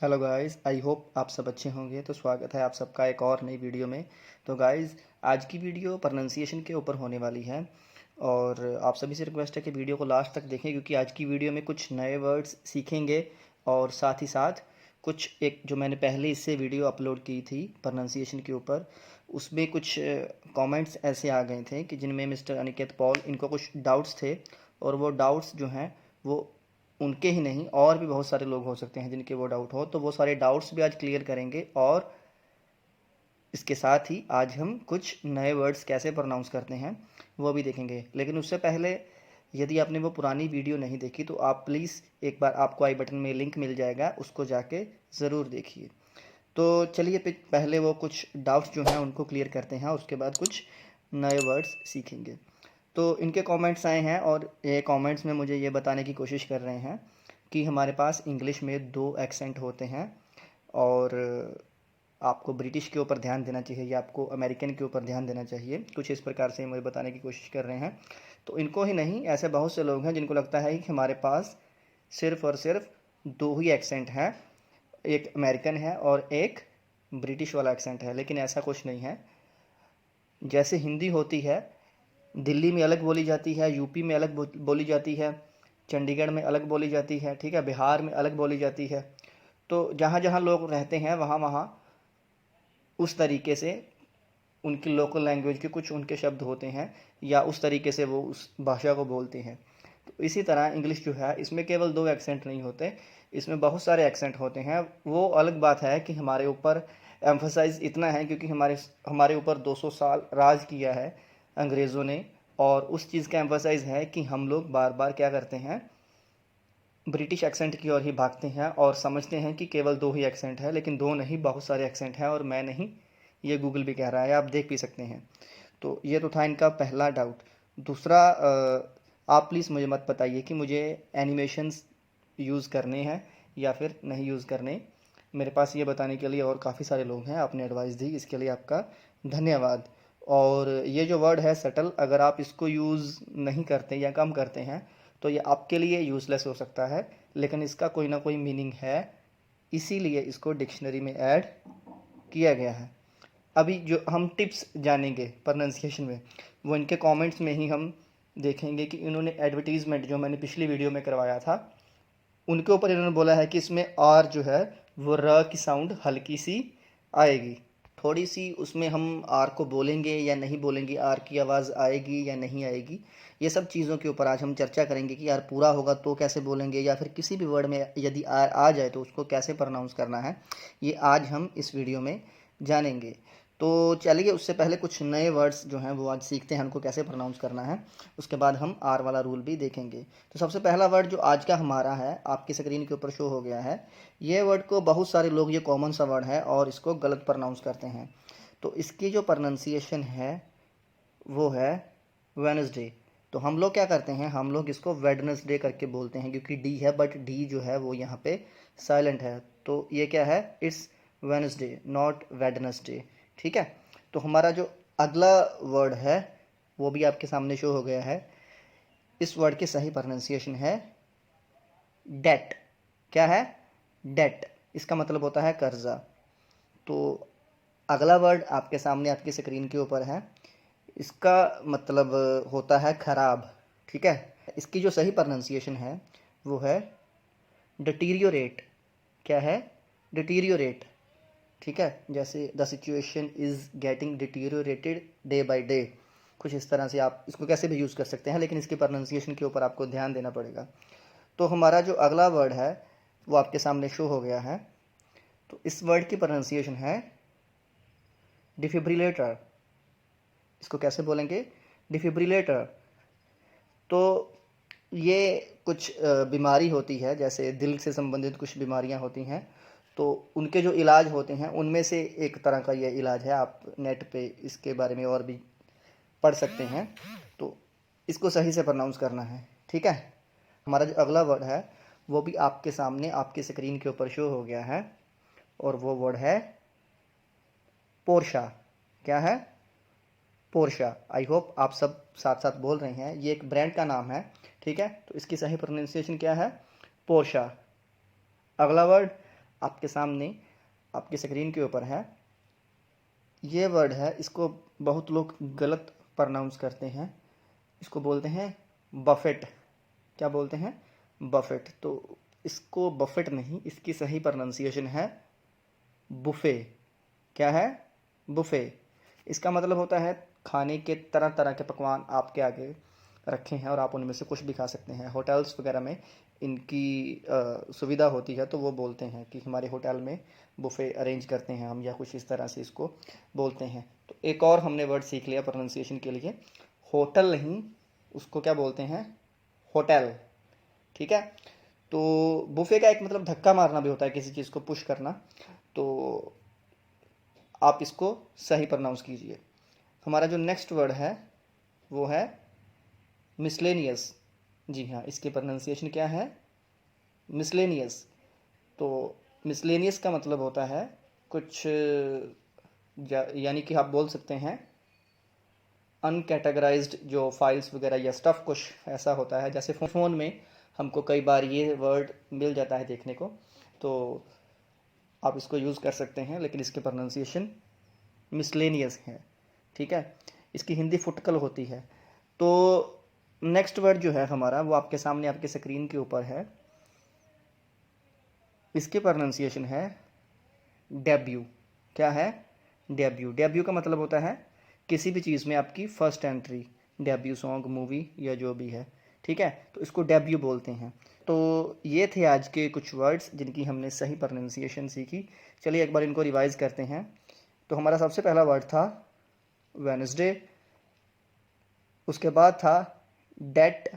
Hello guys, I hope आप सब अच्छे होंगे। तो स्वागत है आप सबका एक और नई वीडियो में। तो गाइस, आज की वीडियो प्रोनाउंसिएशन के ऊपर होने वाली है और आप सभी से रिक्वेस्ट है कि वीडियो को लास्ट तक देखें, क्योंकि आज की वीडियो में कुछ नए वर्ड्स सीखेंगे और साथ ही साथ कुछ एक जो मैंने पहले इससे वीडियो अपलोड की थी प्रोनाउंसिएशन के ऊपर, उसमें कुछ कमेंट्स ऐसे आ गए थे कि जिनमें मिस्टर अनिकेत पॉल इनको कुछ डाउट्स थे, और वो डाउट्स जो हैं वो उनके ही नहीं और भी बहुत सारे लोग हो सकते हैं जिनके वो डाउट हो। तो वो सारे डाउट्स भी आज क्लियर करेंगे और इसके साथ ही आज हम कुछ नए वर्ड्स कैसे प्रोनाउंस करते हैं वो भी देखेंगे। लेकिन उससे पहले, यदि आपने वो पुरानी वीडियो नहीं देखी तो आप प्लीज़ एक बार, आपको आई बटन में लिंक मिल जाएगा, उसको जाके ज़रूर देखिए। तो चलिए पहले वो कुछ डाउट्स जो हैं उनको क्लियर करते हैं, उसके बाद कुछ नए वर्ड्स सीखेंगे। तो इनके कमेंट्स आए हैं और ये कमेंट्स में मुझे ये बताने की कोशिश कर रहे हैं कि हमारे पास इंग्लिश में दो एक्सेंट होते हैं और आपको ब्रिटिश के ऊपर ध्यान देना चाहिए या आपको अमेरिकन के ऊपर ध्यान देना चाहिए। कुछ इस प्रकार से मुझे बताने की कोशिश कर रहे हैं। तो इनको ही नहीं, ऐसे बहुत से लोग हैं जिनको लगता है कि हमारे पास सिर्फ़ और सिर्फ दो ही एक्सेंट हैं, एक अमेरिकन है और एक ब्रिटिश वाला एक्सेंट है। लेकिन ऐसा कुछ नहीं है। जैसे हिंदी होती है, दिल्ली में अलग बोली जाती है, यूपी में अलग बोली जाती है, चंडीगढ़ में अलग बोली जाती है, ठीक है, बिहार में अलग बोली जाती है। तो जहाँ जहाँ लोग रहते हैं वहाँ वहाँ उस तरीके से उनकी लोकल लैंग्वेज के कुछ उनके शब्द होते हैं या उस तरीके से वो उस भाषा को बोलते हैं। तो इसी तरह इंग्लिश जो है, इसमें केवल दो एक्सेंट नहीं होते, इसमें बहुत सारे एक्सेंट होते हैं। वो अलग बात है कि हमारे ऊपर एम्फसाइज इतना है क्योंकि हमारे हमारे ऊपर 200 साल राज किया है अंग्रेज़ों ने, और उस चीज़ का एम्फसाइज है कि हम लोग बार बार क्या करते हैं, ब्रिटिश एक्सेंट की ओर ही भागते हैं और समझते हैं कि केवल दो ही एक्सेंट है। लेकिन दो नहीं, बहुत सारे एक्सेंट हैं, और मैं नहीं, ये गूगल भी कह रहा है, आप देख भी सकते हैं। तो ये तो था इनका पहला डाउट। दूसरा, आप प्लीज़ मुझे मत बताइए कि मुझे एनिमेशंस यूज़ करने हैं या फिर नहीं यूज़ करने। मेरे पास ये बताने के लिए और काफ़ी सारे लोग हैं, आपने एडवाइस दी, इसके लिए आपका धन्यवाद। और ये जो वर्ड है सटल, अगर आप इसको यूज़ नहीं करते या कम करते हैं तो ये आपके लिए यूज़लेस हो सकता है, लेकिन इसका कोई ना कोई मीनिंग है, इसीलिए इसको डिक्शनरी में ऐड किया गया है। अभी जो हम टिप्स जानेंगे प्रोनाउंसिएशन में, वो इनके कमेंट्स में ही हम देखेंगे कि इन्होंने एडवर्टीज़मेंट जो मैंने पिछली वीडियो में करवाया था, उनके ऊपर इन्होंने बोला है कि इसमें आर जो है वो र की साउंड हल्की सी आएगी। थोड़ी सी उसमें हम आर को बोलेंगे या नहीं बोलेंगे, आर की आवाज़ आएगी या नहीं आएगी, ये सब चीज़ों के ऊपर आज हम चर्चा करेंगे कि आर पूरा होगा तो कैसे बोलेंगे, या फिर किसी भी वर्ड में यदि आर आ जाए तो उसको कैसे प्रोनाउंस करना है, ये आज हम इस वीडियो में जानेंगे। तो चलिए, उससे पहले कुछ नए वर्ड्स जो हैं वो आज सीखते हैं, उनको कैसे प्रोनाउंस करना है। उसके बाद हम आर वाला रूल भी देखेंगे। तो सबसे पहला वर्ड जो आज का हमारा है, आपकी स्क्रीन के ऊपर शो हो गया है। ये वर्ड को बहुत सारे लोग, ये कॉमन सा वर्ड है और इसको गलत प्रोनाउंस करते हैं। तो इसकी जो प्रोनाउंसिएशन है वो है वेडनेसडे। तो हम लोग क्या करते हैं, हम लोग इसको वेडनेसडे करके बोलते हैं क्योंकि डी है, बट डी जो है वो यहाँ पे साइलेंट है। तो ये क्या है, इट्स वेडनेसडे नॉट वेडनेसडे, ठीक है। तो हमारा जो अगला वर्ड है वो भी आपके सामने शो हो गया है। इस वर्ड की सही प्रोनाउंसिएशन है डेट। क्या है, डेट। इसका मतलब होता है कर्जा। तो अगला वर्ड आपके सामने आपकी स्क्रीन के ऊपर है, इसका मतलब होता है खराब, ठीक है। इसकी जो सही प्रोनाउंसिएशन है वो है डिटीरियोरेट। क्या है, डिटीरियोरेट, ठीक है। जैसे the situation is getting deteriorated day by day, कुछ इस तरह से आप इसको कैसे भी यूज़ कर सकते हैं, लेकिन इसकी प्रोनाउंसिएशन के ऊपर आपको ध्यान देना पड़ेगा। तो हमारा जो अगला वर्ड है वो आपके सामने शो हो गया है। तो इस वर्ड की प्रोनाउंसिएशन है डिफिब्रिलेटर। इसको कैसे बोलेंगे, डिफिब्रिलेटर। तो ये कुछ बीमारी होती है, जैसे दिल से संबंधित कुछ बीमारियां होती हैं, तो उनके जो इलाज होते हैं उनमें से एक तरह का ये इलाज है। आप नेट पे इसके बारे में और भी पढ़ सकते हैं। तो इसको सही से प्रोनाउंस करना है, ठीक है। हमारा जो अगला वर्ड है वो भी आपके सामने आपकी स्क्रीन के ऊपर शो हो गया है, और वो वर्ड है पोर्शा। क्या है, पोर्शा। आई होप आप सब साथ साथ बोल रहे हैं, ये एक ब्रांड का नाम है, ठीक है। तो इसकी सही प्रोनाउंसिएशन क्या है, पोर्शा। अगला वर्ड आपके सामने आपकी स्क्रीन के ऊपर है। ये वर्ड है, इसको बहुत लोग गलत प्रोनाउंस करते हैं। इसको बोलते हैं बफेट। क्या बोलते हैं? बफेट। तो इसको बफेट नहीं, इसकी सही प्रोनाउंसिएशन है बुफे। क्या है? बुफे। इसका मतलब होता है खाने के तरह तरह के पकवान आपके आगे रखे हैं और आप उनमें से कुछ भी खा सकते हैं। होटल्स वगैरह में इनकी सुविधा होती है, तो वो बोलते हैं कि हमारे होटल में बुफे अरेंज करते हैं हम, या कुछ इस तरह से इसको बोलते हैं। तो एक और हमने वर्ड सीख लिया प्रोनाउंसिएशन के लिए, होटल नहीं, उसको क्या बोलते हैं? होटल। ठीक है। तो बुफे का एक मतलब धक्का मारना भी होता है, किसी चीज़ को पुश करना। तो आप इसको सही प्रोनाउंस कीजिए। हमारा जो नेक्स्ट वर्ड है वो है मिसलेनियस। जी हाँ, इसकी प्रोनाउंसिएशन क्या है? मिसलेनियस। तो मिसलेनियस का मतलब होता है कुछ यानी कि आप बोल सकते हैं अनकैटेगराइज्ड जो फाइल्स वगैरह या स्टफ़ कुछ ऐसा होता है। जैसे फ़ोन में हमको कई बार ये वर्ड मिल जाता है देखने को, तो आप इसको यूज़ कर सकते हैं, लेकिन इसकी प्रोनाउंसिएशन मिसलेनियस है। ठीक है। इसकी हिंदी फुटकल होती है। तो नेक्स्ट वर्ड जो है हमारा वो आपके सामने आपके स्क्रीन के ऊपर है। इसकी प्रोनाउंसिएशन है डेब्यू। क्या है? डेब्यू। डेब्यू का मतलब होता है किसी भी चीज़ में आपकी first entry, debut song, movie या जो भी है। ठीक है। तो इसको डेब्यू बोलते हैं। तो ये थे आज के कुछ वर्ड्स जिनकी हमने सही प्रोनाउंसिएशन सीखी। चलिए एक बार इनको रिवाइज करते हैं। तो हमारा सबसे पहला वर्ड था वेडनेसडे, उसके बाद था डेट,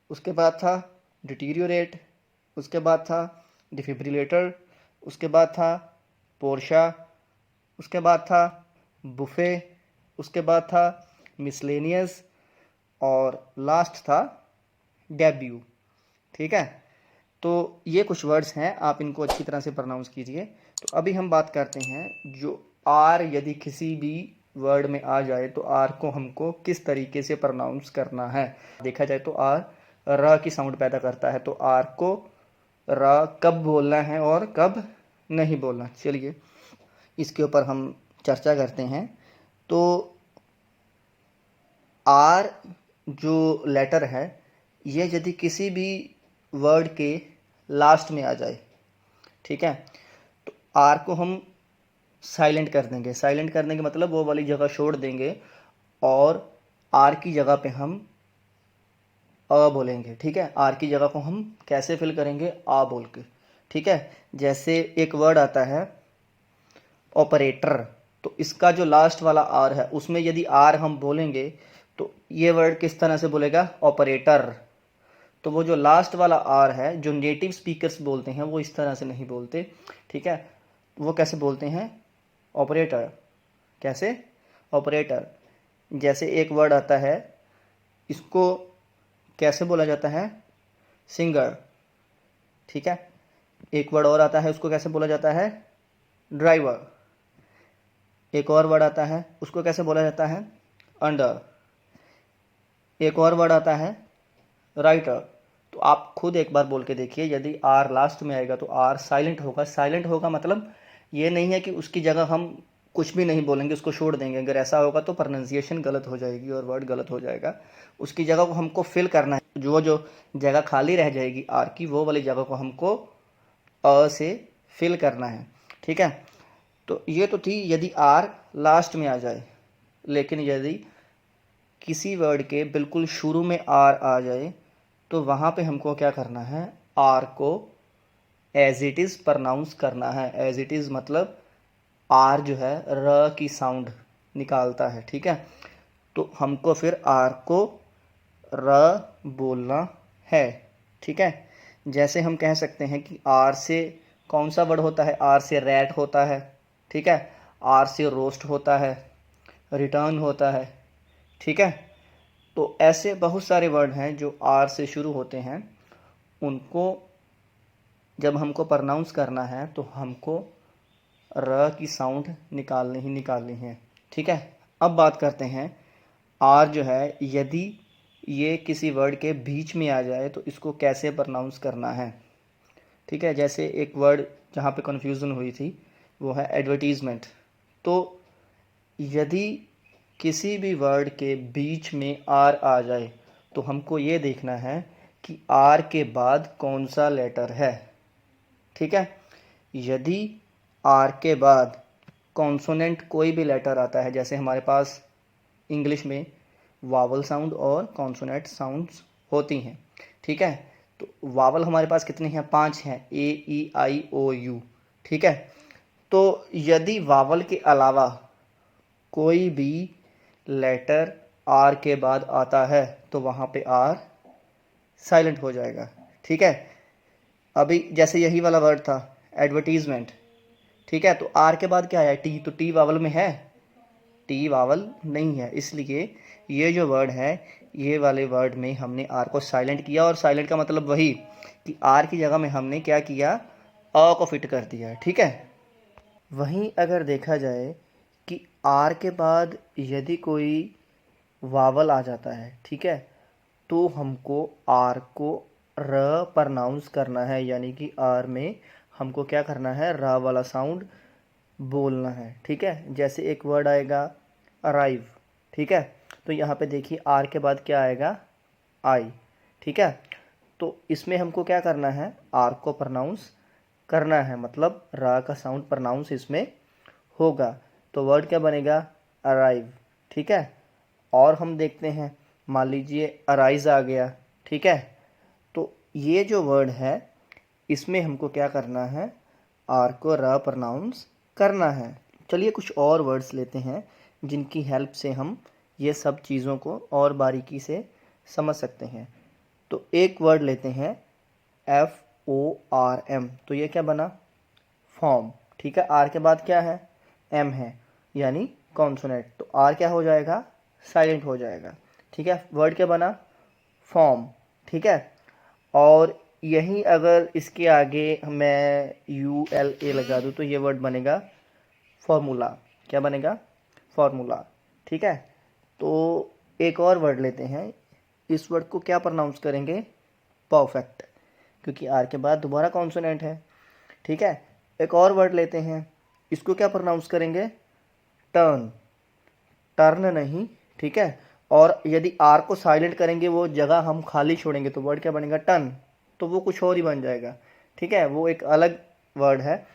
उसके बाद था डिटीरियोरेट, उसके बाद था डिफिब्रिलेटर, उसके बाद था पोर्शा, उसके बाद था बुफे, उसके बाद था मिसलेनियस और लास्ट था डेब्यू। ठीक है। तो ये कुछ वर्ड्स हैं, आप इनको अच्छी तरह से प्रोनाउंस कीजिए। तो अभी हम बात करते हैं जो आर यदि किसी भी वर्ड में आ जाए तो आर को हमको किस तरीके से प्रोनाउंस करना है। देखा जाए तो आर र की साउंड पैदा करता है, तो आर को र कब बोलना है और कब नहीं बोलना, चलिए इसके ऊपर हम चर्चा करते हैं। तो आर जो लेटर है ये यदि किसी भी वर्ड के लास्ट में आ जाए, ठीक है, तो आर को हम साइलेंट कर देंगे। साइलेंट करने के मतलब वो वाली जगह छोड़ देंगे और आर की जगह पे हम अ बोलेंगे। ठीक है। आर की जगह को हम कैसे फिल करेंगे? आ बोल के। ठीक है। जैसे एक वर्ड आता है ऑपरेटर, तो इसका जो लास्ट वाला आर है उसमें यदि आर हम बोलेंगे तो ये वर्ड किस तरह से बोलेगा? ऑपरेटर। तो वो जो लास्ट वाला आर है जो नेटिव स्पीकर्स बोलते हैं वो इस तरह से नहीं बोलते। ठीक है। वो कैसे बोलते हैं? ऑपरेटर। कैसे? ऑपरेटर। जैसे एक वर्ड आता है, इसको कैसे बोला जाता है? सिंगर। ठीक है। एक वर्ड और आता है, उसको कैसे बोला जाता है? ड्राइवर। एक और वर्ड आता है, उसको कैसे बोला जाता है? अंडर। एक और वर्ड आता है राइटर। तो आप खुद एक बार बोल के देखिए, यदि आर लास्ट में आएगा तो आर साइलेंट होगा। साइलेंट होगा मतलब ये नहीं है कि उसकी जगह हम कुछ भी नहीं बोलेंगे, उसको छोड़ देंगे। अगर ऐसा होगा तो प्रोनाउंसिएशन गलत हो जाएगी और वर्ड गलत हो जाएगा। उसकी जगह को हमको फिल करना है, जो जगह खाली रह जाएगी आर की, वो वाली जगह को हमको अ से फिल करना है। ठीक है। तो ये तो थी यदि आर लास्ट में आ जाए, लेकिन यदि किसी वर्ड के बिल्कुल शुरू में आर आ जाए तो वहाँ पे हमको क्या करना है? आर को एज इट इज़ प्रोनाउंस करना है। एज इट इज़ मतलब आर जो है र की साउंड निकालता है। ठीक है। तो हमको फिर आर को र बोलना है। ठीक है। जैसे हम कह सकते हैं कि आर से कौन सा वर्ड होता है? आर से रैट होता है। ठीक है। आर से रोस्ट होता है, रिटर्न होता है। ठीक है। तो ऐसे बहुत सारे वर्ड हैं जो आर से शुरू होते हैं, उनको जब हमको प्रोनाउंस करना है तो हमको र की साउंड निकालनी ही निकालनी है। ठीक है। अब बात करते हैं आर जो है यदि ये किसी वर्ड के बीच में आ जाए तो इसको कैसे प्रोनाउंस करना है। ठीक है। जैसे एक वर्ड जहाँ पे कन्फ्यूज़न हुई थी वो है एडवर्टीज़मेंट। तो यदि किसी भी वर्ड के बीच में आर आ जाए तो हमको ये देखना है कि आर के बाद कौन सा लेटर है। ठीक है, यदि आर के बाद कॉन्सोनेंट कोई भी लेटर आता है, जैसे हमारे पास इंग्लिश में वावल साउंड और कॉन्सोनेंट साउंड्स होती हैं। ठीक है, तो वावल हमारे पास कितने हैं? 5 हैं, ए ई आई ओ यू। ठीक है, तो यदि वावल के अलावा कोई भी लेटर आर के बाद आता है तो वहाँ पे आर साइलेंट हो जाएगा। ठीक है, अभी जैसे यही वाला वर्ड था एडवर्टीजमेंट। ठीक है, तो आर के बाद क्या है? टी। तो टी वावल में है? टी वावल नहीं है, इसलिए ये जो वर्ड है ये वाले वर्ड में हमने आर को साइलेंट किया। और साइलेंट का मतलब वही कि आर की जगह में हमने क्या किया? अ को फिट कर दिया। ठीक है, वहीं अगर देखा जाए कि आर के बाद यदि कोई वावल आ जाता है, ठीक है, तो हमको आर को र प्रनाउंस करना है, यानी कि आर में हमको क्या करना है? र वाला साउंड बोलना है। ठीक है, जैसे एक वर्ड आएगा अराइव। ठीक है, तो यहाँ पे देखिए आर के बाद क्या आएगा? आई। ठीक है, तो इसमें हमको क्या करना है? आर को प्रनाउंस करना है, मतलब रा का साउंड प्रनाउंस इसमें होगा। तो वर्ड क्या बनेगा? अराइव। ठीक है, और हम देखते हैं, मान लीजिए अराइज आ गया। ठीक है, तो ये जो वर्ड है इसमें हमको क्या करना है? आर को र प्रनाउंस करना है। चलिए कुछ और वर्ड्स लेते हैं जिनकी हेल्प से हम ये सब चीज़ों को और बारीकी से समझ सकते हैं। तो एक वर्ड लेते हैं FORM। तो ये क्या बना? फॉर्म। ठीक है, आर के बाद क्या है? एम है, यानी कॉन्सोनेंट। तो आर क्या हो जाएगा? साइलेंट हो जाएगा। ठीक है, वर्ड क्या बना? फॉर्म। ठीक है, और यही अगर इसके आगे मैं ULA लगा दूँ तो ये वर्ड बनेगा फॉर्मूला। क्या बनेगा? फॉर्मूला। ठीक है, तो एक और वर्ड लेते हैं, इस वर्ड को क्या प्रोनाउंस करेंगे? परफेक्ट, क्योंकि आर के बाद दोबारा कॉन्सोनेंट है। ठीक है, एक और वर्ड लेते हैं, इसको क्या प्रोनाउंस करेंगे? टर्न। टर्न नहीं। ठीक है, और यदि आर को साइलेंट करेंगे, वो जगह हम खाली छोड़ेंगे, तो वर्ड क्या बनेगा? टर्न। तो वो कुछ और ही बन जाएगा। ठीक है, वो एक अलग वर्ड है।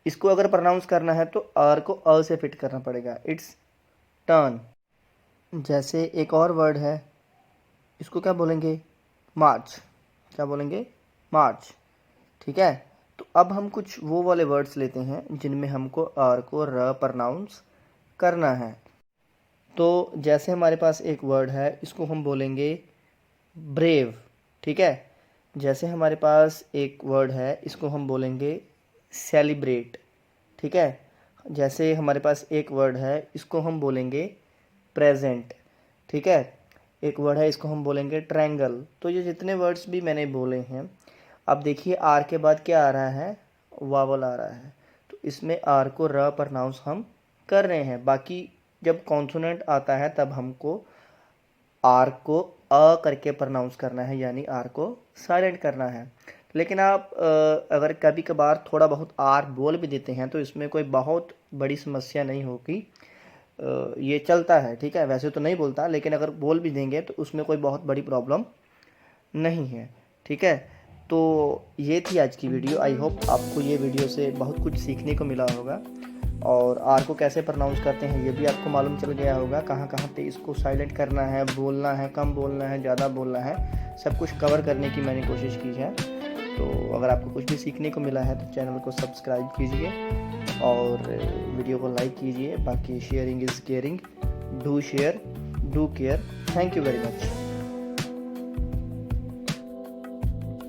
इसको अगर प्रोनाउंस करना है तो आर को अ से फिट करना पड़ेगा, इट्स टर्न। जैसे एक और वर्ड है, इसको क्या बोलेंगे? मार्च। क्या बोलेंगे? मार्च। ठीक है, तो अब हम कुछ वो वाले वर्ड्स लेते हैं जिनमें हमको आर को र प्रनाउंस करना है। तो जैसे हमारे पास एक वर्ड है, इसको हम बोलेंगे ब्रेव। ठीक है, जैसे हमारे पास एक वर्ड है, इसको हम बोलेंगे सेलिब्रेट। ठीक है, जैसे हमारे पास एक वर्ड है, इसको हम बोलेंगे प्रेजेंट। ठीक है, एक वर्ड है, इसको हम बोलेंगे ट्रायंगल। तो ये जितने वर्ड्स भी मैंने बोले हैं, अब देखिए आर के बाद क्या आ रहा है? वावल आ रहा है, तो इसमें आर को र प्रनाउंस हम कर रहे हैं। बाकी जब कॉन्सोनेंट आता है तब हमको आर को अ करके प्रनाउंस करना है, यानी आर को साइलेंट करना है। लेकिन आप अगर कभी कभार थोड़ा बहुत आर बोल भी देते हैं तो इसमें कोई बहुत बड़ी समस्या नहीं होगी, ये चलता है। ठीक है, वैसे तो नहीं बोलता, लेकिन अगर बोल भी देंगे तो उसमें कोई बहुत बड़ी प्रॉब्लम नहीं है। ठीक है, तो ये थी आज की वीडियो। आई होप आपको ये वीडियो से बहुत कुछ सीखने को मिला होगा, और आर को कैसे प्रोनाउंस करते हैं ये भी आपको मालूम चल गया होगा। कहाँ कहाँ पे इसको साइलेंट करना है, बोलना है, कम बोलना है, ज़्यादा बोलना है, सब कुछ कवर करने की मैंने कोशिश की है। तो अगर आपको कुछ भी सीखने को मिला है तो चैनल को सब्सक्राइब कीजिए और वीडियो को लाइक कीजिए। बाकी sharing is caring, do share, do care. Thank you very much.